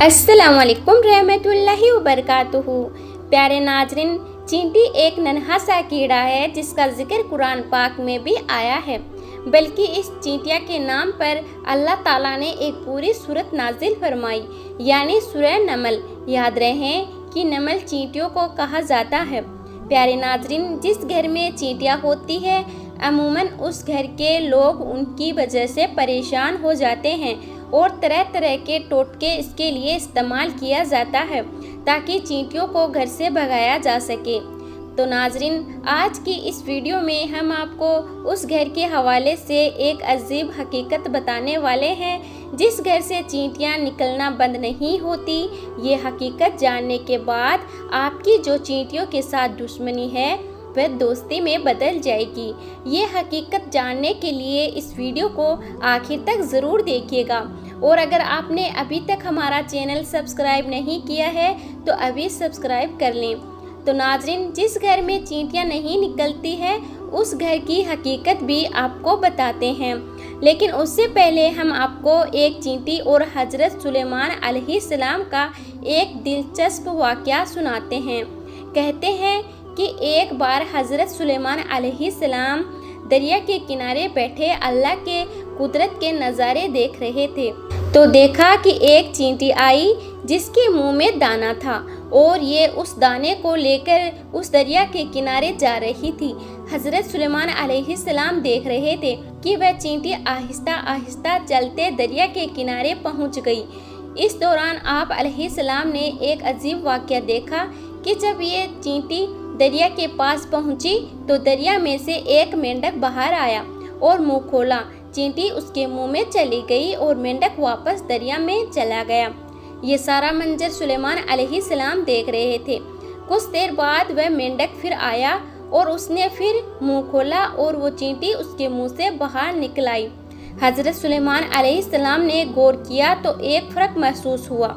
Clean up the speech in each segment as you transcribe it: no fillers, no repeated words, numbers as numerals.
अस्सलामुअलैकुम रहमतुल्लाहि व बरकातुहू। प्यारे नाजरीन, चींटी एक नन्हा सा कीड़ा है जिसका जिक्र कुरान पाक में भी आया है। बल्कि इस चींटिया के नाम पर अल्लाह ताला ने एक पूरी सूरत नाजिल फरमाई, यानी सूरह नमल। याद रहे कि नमल चींटियों को कहा जाता है। प्यारे नाजरीन, जिस घर में चींटियाँ होती है अमूमन उस घर के लोग उनकी वजह से परेशान हो जाते हैं और तरह तरह के टोटके इसके लिए इस्तेमाल किया जाता है ताकि चींटियों को घर से भगाया जा सके। तो नाजरीन, आज की इस वीडियो में हम आपको उस घर के हवाले से एक अजीब हकीकत बताने वाले हैं जिस घर से चींटियां निकलना बंद नहीं होती। ये हकीकत जानने के बाद आपकी जो चींटियों के साथ दुश्मनी है वह दोस्ती में बदल जाएगी। ये हकीकत जानने के लिए इस वीडियो को आखिर तक ज़रूर देखिएगा। और अगर आपने अभी तक हमारा चैनल सब्सक्राइब नहीं किया है तो अभी सब्सक्राइब कर लें। तो नाजरीन, जिस घर में चींटियां नहीं निकलती है उस घर की हकीकत भी आपको बताते हैं, लेकिन उससे पहले हम आपको एक चींटी और हज़रत सुलेमान अलैहिस्सलाम का एक दिलचस्प वाक़या सुनाते हैं। कहते हैं कि एक बार हज़रत सुलेमान अलैहिस्सलाम दरिया के किनारे बैठे अल्लाह के कुदरत के नज़ारे देख रहे थे तो देखा कि एक चींटी आई जिसके मुंह में दाना था और ये उस दाने को लेकर उस दरिया के किनारे जा रही थी। हज़रत सुलेमान अलैहिस्सलाम देख रहे थे कि वह चींटी आहिस्ता आहिस्ता चलते दरिया के किनारे पहुंच गई। इस दौरान आप अलैहिस्सलाम ने एक अजीब वाक़या देखा कि जब ये चींटी दरिया के पास पहुंची तो दरिया में से एक मेंढक बाहर आया और मुंह खोला। चींटी उसके मुंह में चली गई और मेंढक वापस दरिया में चला गया। ये सारा मंजर सुलेमान अलैहिस्सलाम देख रहे थे। कुछ देर बाद वह मेंढक फिर आया और उसने फिर मुंह खोला और वो चींटी उसके मुंह से बाहर निकल आई। हज़रत सुलेमान अलैहिस्सलाम ने गौर किया तो एक फ़र्क महसूस हुआ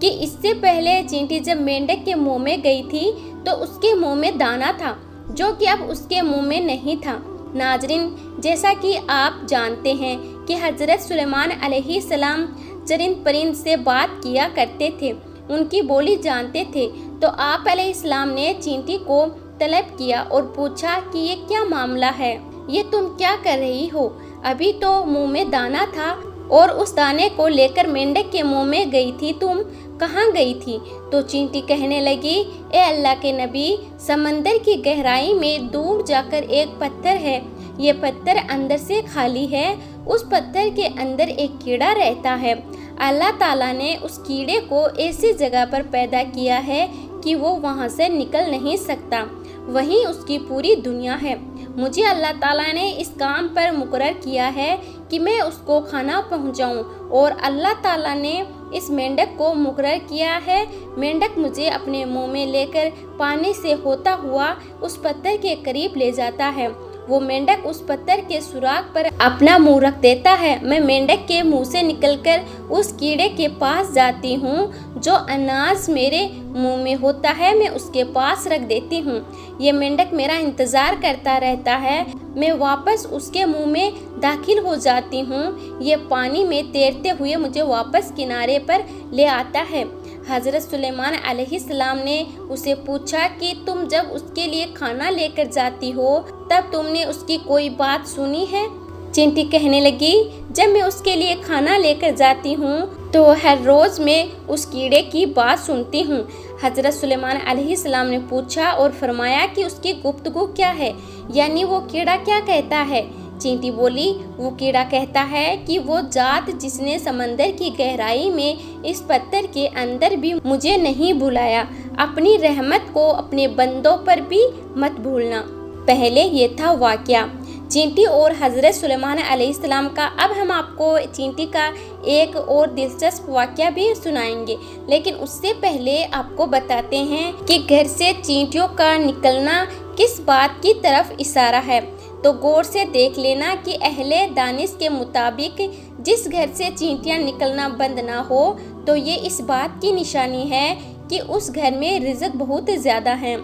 कि इससे पहले चींटी जब मेंढक के मुंह में गई थी तो उसके मुंह में दाना था जो कि अब उसके मुंह में नहीं था। नाजरीन, जैसा कि आप जानते हैं कि हज़रत सुलेमान अलैहिस्सलाम चरिंद परिंद से बात किया करते थे, उनकी बोली जानते थे। तो आप अलैहिस्सलाम ने चींटी को तलब किया और पूछा कि ये क्या मामला है, ये तुम क्या कर रही हो? अभी तो मुंह में दाना था और उस दाने को लेकर मेंढक के मुंह में गई थी, तुम कहाँ गई थी? तो चींटी कहने लगी, ए अल्लाह के नबी, समंदर की गहराई में दूर जाकर एक पत्थर है, ये पत्थर अंदर से खाली है, उस पत्थर के अंदर एक कीड़ा रहता है। अल्लाह ताला ने उस कीड़े को ऐसी जगह पर पैदा किया है कि वो वहाँ से निकल नहीं सकता, वहीं उसकी पूरी दुनिया है। मुझे अल्लाह ताला ने इस काम पर मुकर्रर किया है कि मैं उसको खाना पहुँचाऊँ और अल्लाह ताला ने इस मेंढक को मुकर्रर किया है। मेंढक मुझे अपने मुंह में लेकर पानी से होता हुआ उस पत्थर के करीब ले जाता है। वो मेंढक उस पत्थर के सुराख पर अपना मुंह रख देता है। मैं मेंढक के मुंह से निकलकर उस कीड़े के पास जाती हूँ जो अनाज मेरे मुंह में होता है, मैं उसके पास रख देती हूँ। ये मेंढक मेरा इंतज़ार करता रहता है, मैं वापस उसके मुंह में दाखिल हो जाती हूँ। ये पानी में तैरते हुए मुझे वापस किनारे पर ले आता है। हज़रत सुलेमान अलैहिस्सलाम ने उसे पूछा कि तुम जब उसके लिए खाना लेकर जाती हो तब तुमने उसकी कोई बात सुनी है? चींटी कहने लगी, जब मैं उसके लिए खाना लेकर जाती हूँ तो हर रोज़ मैं उस कीड़े की बात सुनती हूँ। हज़रत सुलेमान अलैहिस्सलाम ने पूछा और फरमाया कि उसकी गुफ्तगू क्या है, यानी वो कीड़ा क्या कहता है? चींटी बोली, वो कीड़ा कहता है कि वो जात जिसने समंदर की गहराई में इस पत्थर के अंदर भी मुझे नहीं बुलाया, अपनी रहमत को अपने बंदों पर भी मत भूलना। पहले ये था वाक़या चींटी और हज़रत सुलेमान अलैहिस्सलाम का। अब हम आपको चींटी का एक और दिलचस्प वाक़या भी सुनाएंगे, लेकिन उससे पहले आपको बताते हैं कि घर से चींटियों का निकलना किस बात की तरफ इशारा है। तो गौर से देख लेना कि अहले दानिश के मुताबिक जिस घर से चींटियां निकलना बंद ना हो तो ये इस बात की निशानी है कि उस घर में रिज़्क बहुत ज़्यादा है।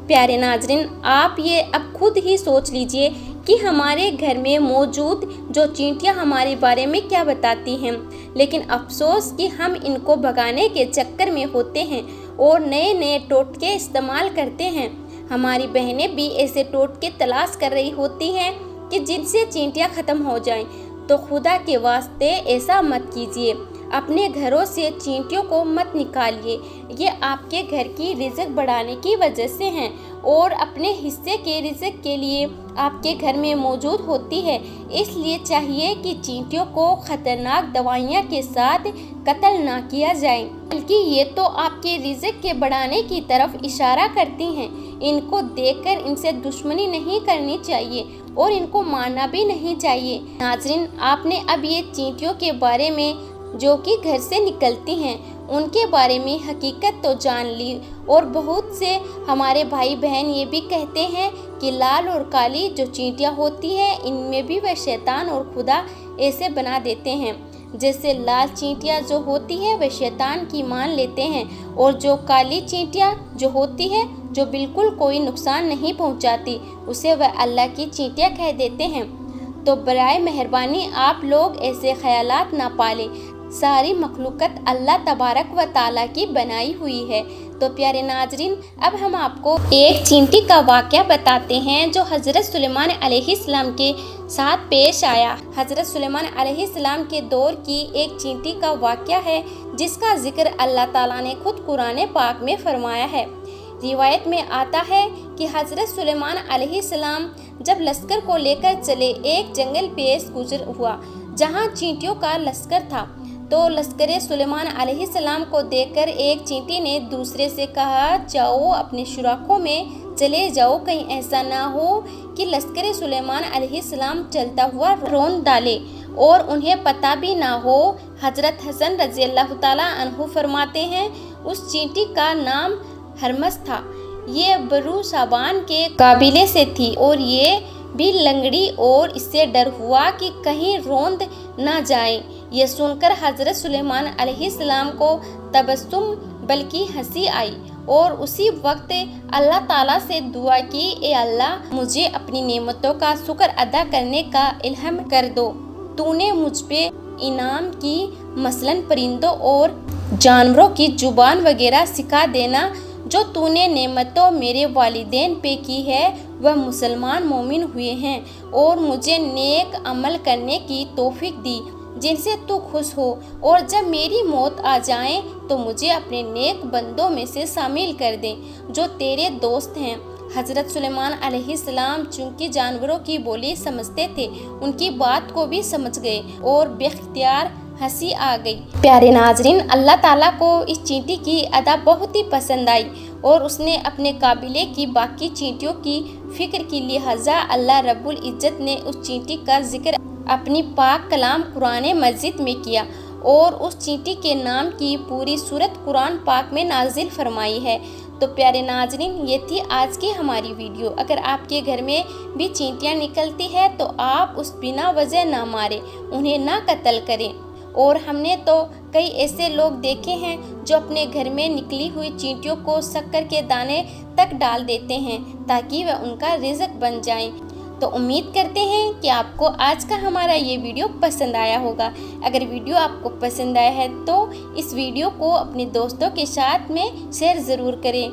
प्यारे नाजरीन, आप ये अब खुद ही सोच लीजिए कि हमारे घर में मौजूद जो चींटियां हमारे बारे में क्या बताती हैं, लेकिन अफसोस कि हम इनको भगाने के चक्कर में होते हैं और नए नए टोटके इस्तेमाल करते हैं। हमारी बहनें भी ऐसे टोटके तलाश कर रही होती हैं कि जिनसे चींटियां ख़त्म हो जाएं। तो खुदा के वास्ते ऐसा मत कीजिए, अपने घरों से चींटियों को मत निकालिए। ये आपके घर की रिज़्क बढ़ाने की वजह से हैं और अपने हिस्से के रिज़्क के लिए आपके घर में मौजूद होती है। इसलिए चाहिए कि चींटियों को ख़तरनाक दवाइयाँ के साथ कत्ल ना किया जाए, बल्कि ये तो आपके रिज़्क के बढ़ाने की तरफ इशारा करती हैं। इनको देखकर इनसे दुश्मनी नहीं करनी चाहिए और इनको मारना भी नहीं चाहिए। नाज़रीन, आपने अब ये चींटियों के बारे में जो कि घर से निकलती हैं उनके बारे में हकीकत तो जान ली, और बहुत से हमारे भाई बहन ये भी कहते हैं कि लाल और काली जो चींटियां होती हैं इनमें भी वह शैतान और खुदा ऐसे बना देते हैं। जैसे लाल चींटियां जो होती है वह शैतान की मान लेते हैं, और जो काली चींटियां जो होती है जो बिल्कुल कोई नुकसान नहीं पहुंचाती उसे वह अल्लाह की चींटियां कह देते हैं। तो बराए मेहरबानी आप लोग ऐसे ख्यालात ना पालें। सारी मखलूकत अल्लाह तबारक व ताला की बनाई हुई है। तो प्यारे नाजरीन, अब हम आपको एक चींटी का वाक़या बताते हैं जो हज़रत सुलेमान अलैहिस्सलाम के साथ पेश आया। हज़रत सुलेमान अलैहिस्सलाम के दौर की एक चींटी का वाक़या है जिसका जिक्र अल्लाह ताला ने खुद कुरान पाक में फरमाया है। रिवायत में आता है कि हज़रत सुलेमान अलैहिस्सलाम जब लश्कर को लेकर चले, एक जंगल पेश गुजर हुआ जहाँ चींटियों का लश्कर था। तो लश्कर सुलेमान अलैहिस्सलाम को देखकर एक चींटी ने दूसरे से कहा, जाओ अपने सुराखों में चले जाओ, कहीं ऐसा ना हो कि लश्कर सुलेमान अलैहिस्सलाम चलता हुआ रौंद डाले और उन्हें पता भी ना हो। हज़रत हसन रज़ियल्लाहु ताला अन्हु फरमाते हैं, उस चींटी का नाम हरमस था। ये बरू साबान के काबिले से थी और ये भी लंगड़ी, और इससे डर हुआ कि कहीं रौंद ना जाए। ये सुनकर हज़रत सुलेमान अलैहिस्सलाम को तबस्सुम बल्कि हंसी आई और उसी वक्त अल्लाह ताला से दुआ की, ए अल्लाह, मुझे अपनी नेमतों का शुक्र अदा करने का इल्हम कर दो। तूने मुझ पे इनाम की मसलन परिंदों और जानवरों की जुबान वगैरह सिखा देना। जो तूने नेमतों मेरे वालिदैन पे की है वह मुसलमान मोमिन हुए हैं और मुझे नेक अमल करने की तौफीक दी जिनसे तू खुश हो, और जब मेरी मौत आ जाए तो मुझे अपने नेक बंदों में से शामिल कर दे जो तेरे दोस्त हैं। हज़रत सुलेमान अलैहिस्सलाम चूँकि जानवरों की बोली समझते थे, उनकी बात को भी समझ गए और बेख्तियार हंसी आ गई। प्यारे नाजरीन, अल्लाह ताला को इस चींटी की अदा बहुत ही पसंद आई और उसने अपने काबिले की बाकी चींटियों की फ़िक्र की, लिहाजा अल्लाह रब्बुल इज़्ज़त ने उस चींटी का जिक्र अपनी पाक कलाम कुरान मजीद में किया और उस चींटी के नाम की पूरी सूरत कुरान पाक में नाजिल फरमाई है। तो प्यारे नाजरीन, ये थी आज की हमारी वीडियो। अगर आपके घर में भी चींटियाँ निकलती है तो आप उस बिना वजह ना मारें, उन्हें ना कत्ल करें। और हमने तो कई ऐसे लोग देखे हैं जो अपने घर में निकली हुई चींटियों को शक्कर के दाने तक डाल देते हैं ताकि वह उनका रिज़्क बन जाएं। तो उम्मीद करते हैं कि आपको आज का हमारा ये वीडियो पसंद आया होगा। अगर वीडियो आपको पसंद आया है तो इस वीडियो को अपने दोस्तों के साथ में शेयर ज़रूर करें।